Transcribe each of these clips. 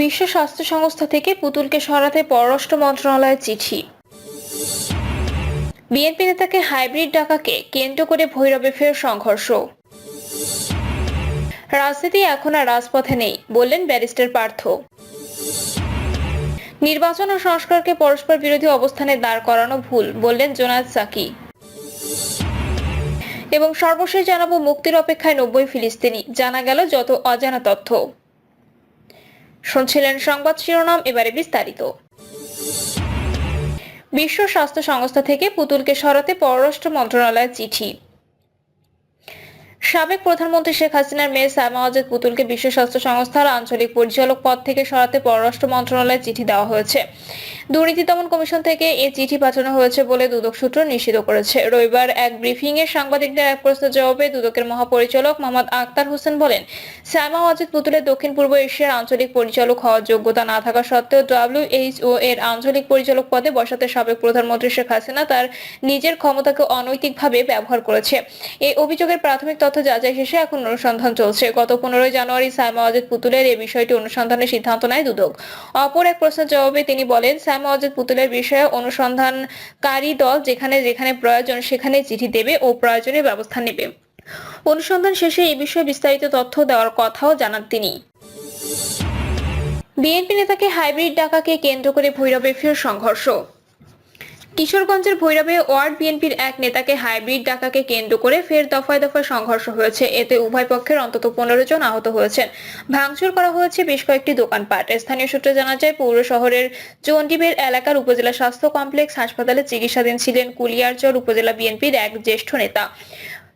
বিশ্ব স্বাস্থ্য সংস্থা থেকে পুতুলকে সরাতে পররাষ্ট্র মন্ত্রণালয়ের চিঠি। বিএনপি নেতাকে হাইব্রিড ডাকাকে কেন্দ্র করে ভৈরবে ফের সংঘর্ষ। রাজনীতি এখন আর রাজপথে নেই বললেন ব্যারিস্টার পার্থ। নির্বাচন ও সংস্কারকে পরস্পর বিরোধী অবস্থানে দাঁড় করানো ভুল বললেন জোনায়েদ সাকি। এবং সর্বশেষ জানাবো, মুক্তির অপেক্ষায় 90 ফিলিস্তিনি, জানা গেল যত অজানা তথ্য। শুনছিলেন সংবাদ শিরোনাম, এবারে বিস্তারিত। বিশ্ব স্বাস্থ্য সংস্থা থেকে পুতুলকে সরাতে পররাষ্ট্র মন্ত্রণালয়ের চিঠি। সাবেক প্রধানমন্ত্রী শেখ হাসিনার মেয়ে সায়মা ওয়াজেদ পুতুলকে বিশ্ব স্বাস্থ্য সংস্থার আঞ্চলিক পরিচালক পদ থেকে সরাতে পররাষ্ট্র মন্ত্রণালয়ে চিঠি দেওয়া হয়েছে। দুর্নীতি দমন কমিশন থেকে এই চিঠি পাঠানো হয়েছে বলে দুদক সূত্র নিশ্চিত করেছে। রবিবার এক ব্রিফিংয়ে সাংবাদিকদের এক প্রশ্নের জবাবে দুদকের মহাপরিচালক মোহাম্মদ আক্তার হোসেন বলেন, সায়মা ওয়াজেদ পুতুলের দক্ষিণ পূর্ব এশিয়ার আঞ্চলিক পরিচালক হওয়ার যোগ্যতা না থাকা সত্ত্বেও WHO এর আঞ্চলিক পরিচালক পদে বসাতে সাবেক প্রধানমন্ত্রী শেখ হাসিনা তার নিজের ক্ষমতাকে অনৈতিকভাবে ব্যবহার করেছে। এই অভিযোগের প্রাথমিক তথ্য যাচাই শেষে এখন অনুসন্ধান চলছে। গত 15 জানুয়ারি সায়মা ওয়াজেদ পুতুলের এই বিষয়টি অনুসন্ধানের সিদ্ধান্ত নেয় দুদক। অপর এক প্রশ্নের জবাবে তিনি বলেন, সায়মা ওয়াজেদ পুতুলের বিষয়ে অনুসন্ধানকারী দল যেখানে যেখানে প্রয়োজন সেখানে চিঠি দেবে ও প্রয়োজনে ব্যবস্থা নেবে। অনুসন্ধান শেষে এই বিষয়ে বিস্তারিত তথ্য দেওয়ার কথাও জানান তিনি। বিএনপি নেতাকে হাইব্রিড ডাকাকে কেন্দ্র করে ভৈরবে ফের সংঘর্ষ। কিশোরগঞ্জের ভৈরবে ওয়ার্ড বিএনপির এক নেতাকে হাইব্রিড ডাকাকে কেন্দ্র করে ফের দফায় দফায় সংঘর্ষ হয়েছে। এতে উভয় পক্ষের অন্তত 15 জন আহত হয়েছেন। ভাঙচুর করা হয়েছে বেশ কয়েকটি দোকানপাট। স্থানীয় সূত্রে জানা যায়, পৌর শহরের চন্ডিবের এলাকার উপজেলা স্বাস্থ্য কমপ্লেক্স হাসপাতালে চিকিৎসাধীন ছিলেন কুলিয়ারচর উপজেলা বিএনপির এক জ্যেষ্ঠ নেতা।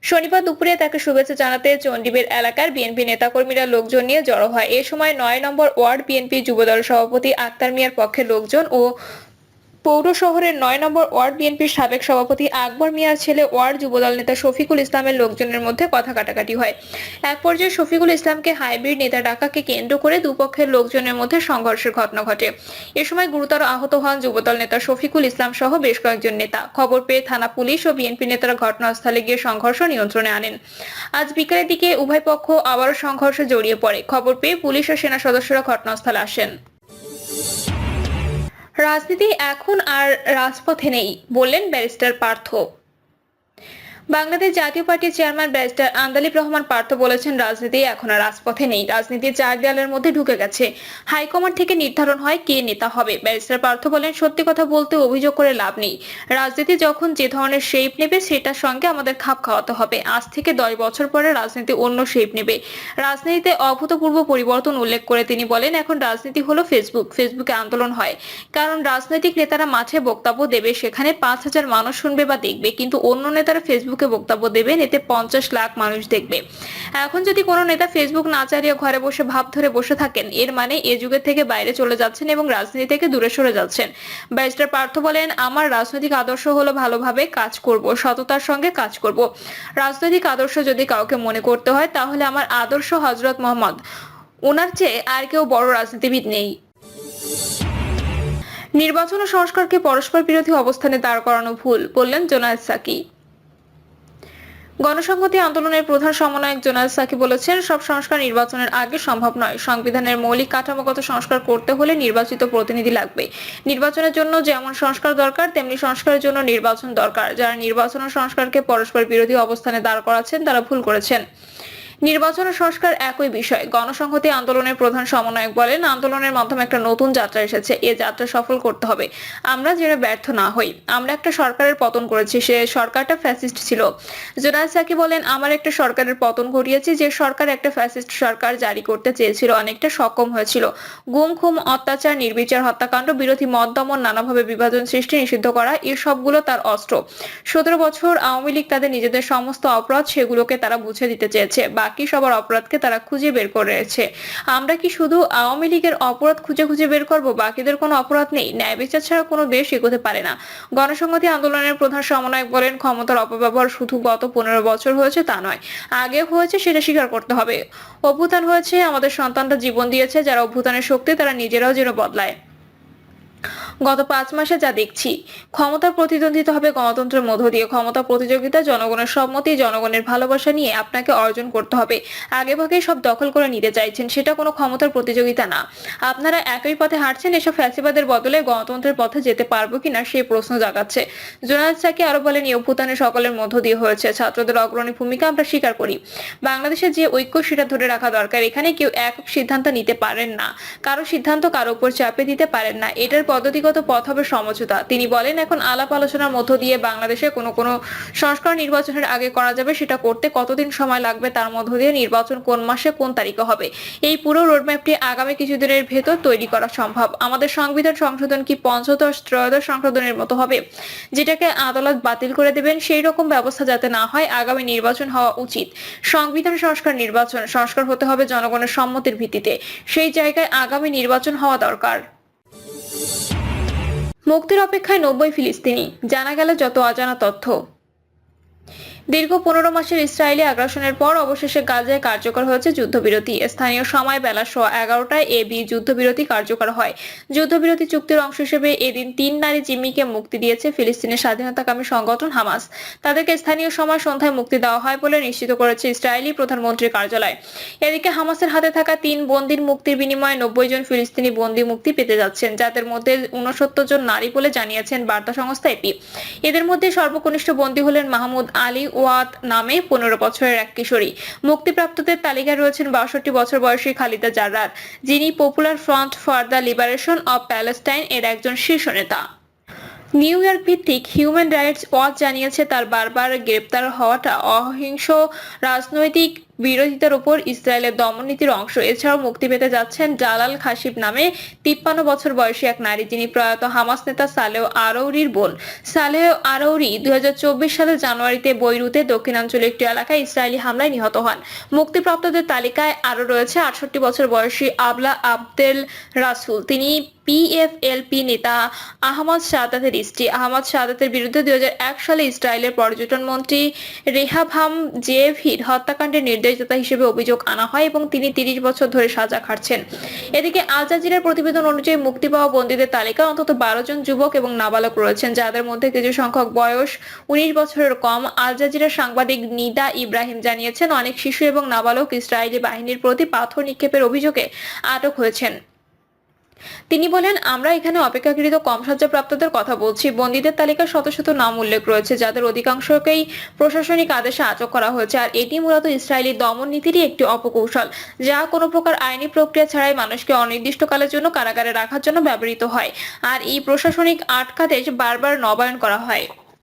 শনিবার দুপুরে তাকে শুভেচ্ছা জানাতে চন্ডিবের এলাকার বিএনপি নেতাকর্মীরা লোকজন নিয়ে জড়ো হয়। এ সময় 9 নম্বর ওয়ার্ড বিএনপি যুবদল সভাপতি আক্তার মিয়ার পক্ষের লোকজন ও পৌর শহরের 9 নম্বর ওয়ার্ড বিএনপির সাবেক সভাপতি আকবর মিয়ার ছেলে ওয়ার্ড যুবদল নেতা শফিকুল ইসলামের লোকজনের মধ্যে কথা কাটাকাটি হয়। এক পর্যায়ে শফিকুল ইসলামকে হাইব্রিড নেতা ডাকাকে কেন্দ্র করে দুপক্ষের লোকজনের মধ্যে সংঘর্ষের ঘটনা ঘটে। এ সময় গুরুতর আহত হন যুবদল নেতা শফিকুল ইসলাম সহ বেশ কয়েকজন নেতা। খবর পেয়ে থানা পুলিশ ও বিএনপি নেতারা ঘটনাস্থলে গিয়ে সংঘর্ষ নিয়ন্ত্রণে আনেন। আজ বিকেলের দিকে উভয় পক্ষ আবারও সংঘর্ষে জড়িয়ে পড়ে। খবর পেয়ে পুলিশ ও সেনা সদস্যরা ঘটনাস্থলে আসেন। রাজনীতি এখন আর রাজপথে নেই বললেন ব্যারিস্টার পার্থ। বাংলাদেশ জাতীয় পার্টির চেয়ারম্যান ব্যারিস্টার আন্দালিব রহমান পার্থ বলেছেন, রাজনীতি এখন আর রাজপথে নেই, রাজনীতি 4 দেয়ালের মধ্যে ঢুকে গেছে। হাইকমান্ড থেকে নির্ধারণ হয় কে নেতা হবে। ব্যারিস্টার পার্থ বলেন, সত্যি কথা বলতে অভিযোগ করে লাভ নেই। রাজনীতি যখন যে ধরনের শেপ নেবে সেটার সঙ্গে আমাদের খাপ খাওয়াতে হবে। আজ থেকে 10 বছর পরে রাজনীতি অন্য শেপ নেবে। রাজনীতিতে অভূতপূর্ব পরিবর্তন উল্লেখ করে তিনি বলেন, এখন রাজনীতি হলো ফেসবুকে আন্দোলন হয়। কারণ রাজনৈতিক নেতারা মাঠে বক্তব্য দেবে, সেখানে 5000 মানুষ শুনবে বা দেখবে, কিন্তু অন্য নেতারা ফেসবুকে বক্তব্য দেবেন, এতে 50 লাখ মানুষ দেখবে। এখন যদি কোনো নেতা ফেসবুক না চালিয়ে ঘরে বসে ভাব ধরে বসে থাকেন, এর মানে এ যুগের থেকে বাইরে চলে যাচ্ছেন এবং রাজনীতি থেকে দূরে সরে যাচ্ছেন। ব্যারিস্টার পার্থ বলেন, আমার রাজনৈতিক আদর্শ হলো ভালোভাবে কাজ করব, সততার সঙ্গে কাজ করব। রাজনৈতিক আদর্শ যদি কাউকে মনে করতে হয়, তাহলে আমার আদর্শ হযরত মুহাম্মদ, ওনার চেয়ে আর কেউ বড় রাজনীতিবিদ নেই। নির্বাচন ও সংস্কারকে পরস্পর বিরোধী অবস্থানে দাঁড় করানো ভুল বললেন জোনায়েদ সাকি। গণসংহতি আন্দোলনের প্রধান সমন্বয়ক জোনায়েদ সাকি বলেছেন, সব সংস্কার নির্বাচনের আগে সম্ভব নয়। সংবিধানের মৌলিক কাঠামোগত সংস্কার করতে হলে নির্বাচিত প্রতিনিধি লাগবে। নির্বাচনের জন্য যেমন সংস্কার দরকার, তেমনি সংস্কারের জন্য নির্বাচন দরকার। যারা নির্বাচন ও সংস্কারকে পরস্পর বিরোধী অবস্থানে দাঁড় করাচ্ছেন তারা ভুল করেছেন। নির্বাচন ও সংস্কার একই বিষয়। গণসংহতি আন্দোলনের প্রধান সমন্বয়ক বলেন, আন্দোলনের মাধ্যমে একটা নতুন যাত্রা এসেছে, এ যাত্রা সফল করতে হবে। আমরা যেন ব্যর্থ না হই। আমরা একটা সরকারের পতন করেছি, সে সরকারটা ফ্যাসিস্ট ছিল। জোনায়েদ সাকি বলেন, আমার একটা সরকারের পতন ঘটিয়েছি, যে সরকার একটা ফ্যাসিস্ট সরকার জারি করতে চেয়েছিল, অনেকটা সক্ষম হয়েছিল। গুম খুম, অত্যাচার, নির্বিচার হত্যাকাণ্ড, বিরোধী মত দমন, নানাভাবে বিভাজন সৃষ্টি, নিষিদ্ধ করা, এই সবগুলো তার অস্ত্র। 17 বছর আওয়ামী লীগ তাদের নিজেদের সমস্ত অপরাধ সেগুলোকে তারা বুঝে দিতে চেয়েছে, বাকি সবার অপরাধকে তারা খুঁজে বের করেছে। আমরা কি শুধু আওয়ামী লীগের অপরাধ খুঁজে বের করব? বাকিদের কোনো অপরাধ নেই? ন্যায় বিচার ছাড়া কোনো দেশ এগোতে পারে না। গণসংহতি আন্দোলনের প্রধান সমন্বয়ক বলেন, ক্ষমতার অপব্যবহার শুধু গত 15 বছর হয়েছে তা নয়, আগে হয়েছে, সেটা স্বীকার করতে হবে। অভ্যুত্থান হয়েছে, আমাদের সন্তানরা জীবন দিয়েছে, যারা অভ্যুত্থানের শক্তি তারা নিজেরাও যেন বদলায়। গত 5 মাসে যা দেখছি, ক্ষমতার প্রতিদ্বন্দ্বিতা হবে গণতন্ত্রের মধ্য দিয়ে। ক্ষমতা প্রতিযোগিতা, জনগণের সম্মতি, জনগণের ভালোবাসা নিয়ে আপনাকে অর্জন করতে হবে। আগেভাগেই সব দখল করে নিতে চাইছেন, সেটা কোনো ক্ষমতার প্রতিযোগিতা না। আপনারা একই পথে হাঁটছেন, এসব ফ্যাসিবাদের বদলে গণতন্ত্রের পথে যেতে পারবো কিনা সেই প্রশ্ন জাগাচ্ছে। জোনায়েদ সাকি আরো বলেন, এই অভ্যুত্থানে সকলের মধ্য দিয়ে হয়েছে, ছাত্রদের অগ্রণী ভূমিকা আমরা স্বীকার করি। বাংলাদেশের যে ঐক্য সেটা ধরে রাখা দরকার। এখানে কেউ একক সিদ্ধান্ত নিতে পারেন না, কারো সিদ্ধান্ত কারো উপর চাপে দিতে পারেন না। এটার পদ্ধতিগত পথ হবে সমঝোতা। তিনি বলেন, এখন আলাপ আলোচনার মধ্য দিয়ে বাংলাদেশে কোনো সংস্কার নির্বাচনের আগে করা যাবে, সেটা করতে কতদিন সময় লাগবে, তার মধ্য দিয়ে নির্বাচন কোন মাসে কোন তারিখে হবে, এই পুরো রোডম্যাপটি আগামী কিছুদিনের ভেতর তৈরি করা সম্ভব। আমাদের সংবিধান সংশোধন কি পঞ্চদশ ত্রয়োদশ সংশোধনের মতো হবে, যেটাকে আদালত বাতিল করে দেবেন? সেই রকম ব্যবস্থা যাতে না হয়, আগামী নির্বাচন হওয়া উচিত সংবিধান সংস্কার নির্বাচন। সংস্কার হতে হবে জনগণের সম্মতির ভিত্তিতে। সেই জায়গায় আগামী নির্বাচন হওয়া দরকার। মুক্তির অপেক্ষায় 90 ফিলিস্তিনি, জানা গেল যত অজানা তথ্য। দীর্ঘ 15 মাসের ইসরায়েলি আগ্রাসনের পর অবশেষে গাজায় কার্যকর হয়েছে যুদ্ধবিরতি। স্থানীয় সময় বেলা 11:15টায় যুদ্ধবিরতি কার্যকর হয়। যুদ্ধবিরতি চুক্তির অংশ হিসেবে এদিন 3 নারী জিম্মিকে মুক্তি দিয়েছে ফিলিস্তিনের স্বাধীনতাকামী সংগঠন হামাস। তাদেরকে স্থানীয় সময় সন্ধ্যায় মুক্তি দেওয়া হয় বলে নিশ্চিত করেছে ইসরায়েলি প্রধানমন্ত্রীর কার্যালয়। এদিকে হামাসের হাতে থাকা 3 বন্দীর মুক্তির বিনিময়ে 90 জন ফিলিস্তিনি বন্দী মুক্তি পেতে যাচ্ছেন, যাদের মধ্যে 69 জন নারী বলে জানিয়েছেন বার্তা সংস্থা এপি। এদের মধ্যে সর্বকনিষ্ঠ বন্দী হলেন মাহমুদ আলী ওয়াত নামে 15 বছরের এক কিশোরী। মুক্তিপ্রাপ্তদের তালিকায় রয়েছেন 62 বছর বয়সী খালিদা জার্রার, যিনি popular front for the liberation of Palestine এর একজন শীর্ষ নেতা। নিউ ইয়র্ক ভিত্তিক হিউম্যান রাইটস ওয়াচ জানিয়েছে, তার বারবার গ্রেপ্তার হওয়াটা অহিংস রাজনৈতিক বিরোধিতার উপর ইসরায়েলের দমননীতির অংশ। এছাড়াও মুক্তি পেতে যাচ্ছেন জালাল খাশিব নামে 53 বছর বয়সী এক নারী, যিনি প্রয়াত হামাস নেতা সালেহ আরৌরির বোন। সালেহ আরৌরি 2024 সালের জানুয়ারিতে বৈরুতে দক্ষিণাঞ্চলের একটি এলাকায় ইসরায়েলি হামলায় নিহত হন। মুক্তিপ্রাপ্তদের তালিকায় আরো রয়েছে 68 বছর বয়সী আবলা আবদেল রাসুল, তিনি পিএফএলপি নেতা আহমদ সাদাতের স্ত্রী। আহমদ সাদাতের বিরুদ্ধে 2001 সালে ইসরায়েলের পর্যটন মন্ত্রী রেহাভাম জেভির হত্যাকাণ্ডের নির্দেশদাতা হিসেবে অভিযোগ আনা হয় এবং তিনি 30 বছর ধরে সাজা খাটছেন। এদিকে আল জাজিরার প্রতিবেদন অনুযায়ী মুক্তি পাওয়া বন্দীদের তালিকায় অন্তত 12 জন যুবক এবং নাবালক রয়েছেন, যাদের মধ্যে কিছু সংখ্যক বয়স 19 বছরের কম। আল জাজিরার সাংবাদিক নিদা ইব্রাহিম জানিয়েছেন, অনেক শিশু এবং নাবালক ইসরায়েলি বাহিনীর প্রতি পাথর নিক্ষেপের অভিযোগে আটক হয়েছেন। তিনি বলেন, আমরা এখানে অপেক্ষাকৃত কম সাহায্যপ্রাপ্তদের কথা বলছি। বন্দীদের তালিকায় শত শত নাম উল্লেখ রয়েছে, যাদের অধিকাংশকেই প্রশাসনিক আদেশে আটক করা হয়েছে। আর এটি মূলত ইসরায়েলি দমন নীতিরই একটি অপকৌশল, যা কোনো প্রকার আইনি প্রক্রিয়া ছাড়াই মানুষকে অনির্দিষ্টকালের জন্য কারাগারে রাখার জন্য ব্যবহৃত হয়। আর এই প্রশাসনিক আটকাদেশ বারবার নবায়ন করা হয়।